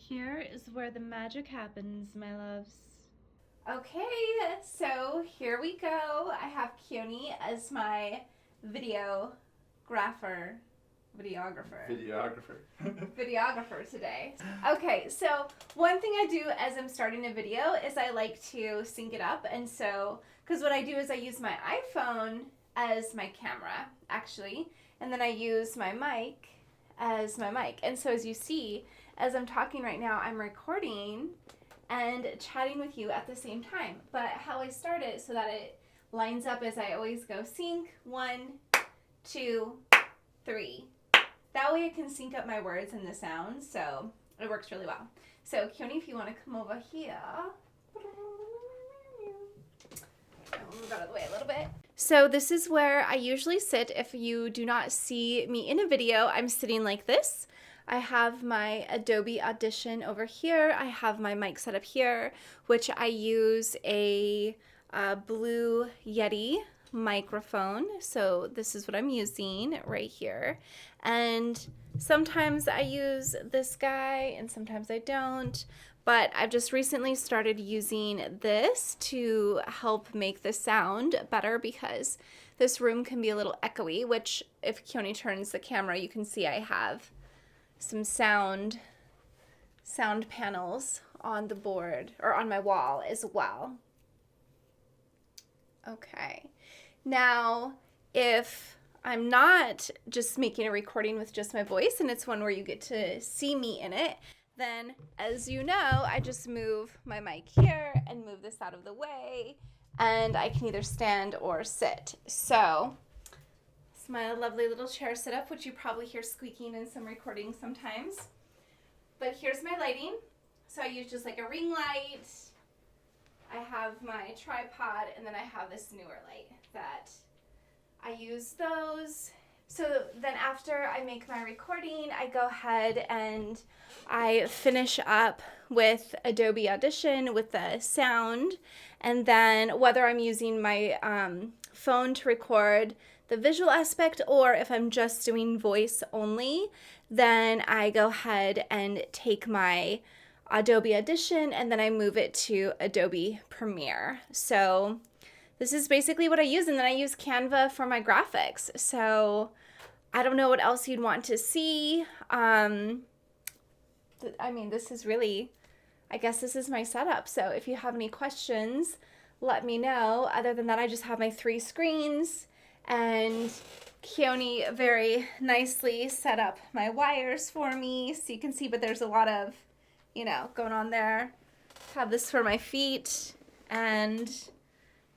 Here is where the magic happens, my loves. Okay, so here we go. I have Keone as my videographer. Videographer today. Okay, so one thing I do as I'm starting a video is I like to sync it up. And so, because what I do is I use my iPhone as my camera, actually, and then I use my mic as my mic. And so as you see, as I'm talking right now, I'm recording and chatting with you at the same time. But how I start it so that it lines up is I always go sync 1, 2, 3. That way I can sync up my words and the sounds, so it works really well. So Keone, if you want to come over here. I'll move out of the way a little bit. So this is where I usually sit. If you do not see me in a video, I'm sitting like this. I have my Adobe Audition over here. I have my mic set up here, which I use a Blue Yeti microphone. So this is what I'm using right here. And sometimes I use this guy and sometimes I don't. But I've just recently started using this to help make the sound better because this room can be a little echoey, which if Keone turns the camera, you can see I have some sound panels on the board or on my wall as well. Okay. Now, if I'm not just making a recording with just my voice and it's one where you get to see me in it, then as you know, I just move my mic here and move this out of the way and I can either stand or sit. So it's my lovely little chair setup, which you probably hear squeaking in some recordings sometimes. But here's my lighting. So I use just like a ring light. I have my tripod and then I have this newer light that I use those. So then after I make my recording, I go ahead and I finish up with Adobe Audition with the sound. And then whether I'm using my phone to record the visual aspect or if I'm just doing voice only, then I go ahead and take my Adobe Audition and then I move it to Adobe Premiere. So this is basically what I use, and then I use Canva for my graphics. So I don't know what else you'd want to see. I mean, this is really, I guess this is my setup. So if you have any questions, let me know. Other than that, I just have my 3 screens, and Keone very nicely set up my wires for me so you can see, but there's a lot of, going on there. Have this for my feet, and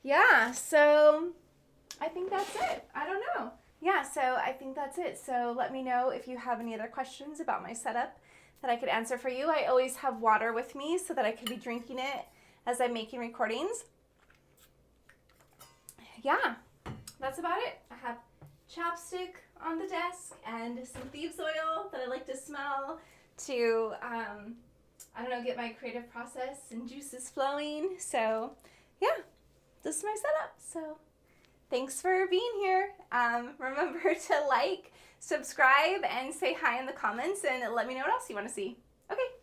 yeah, so I think that's it. I don't know. Yeah, so I think that's it. So let me know if you have any other questions about my setup that I could answer for you. I always have water with me so that I could be drinking it as I'm making recordings. Yeah, that's about it. I have chapstick on the desk and some thieves oil that I like to smell to, get my creative process and juices flowing. So yeah, this is my setup. So thanks for being here. Remember to like, subscribe, and say hi in the comments and let me know what else you want to see. Okay.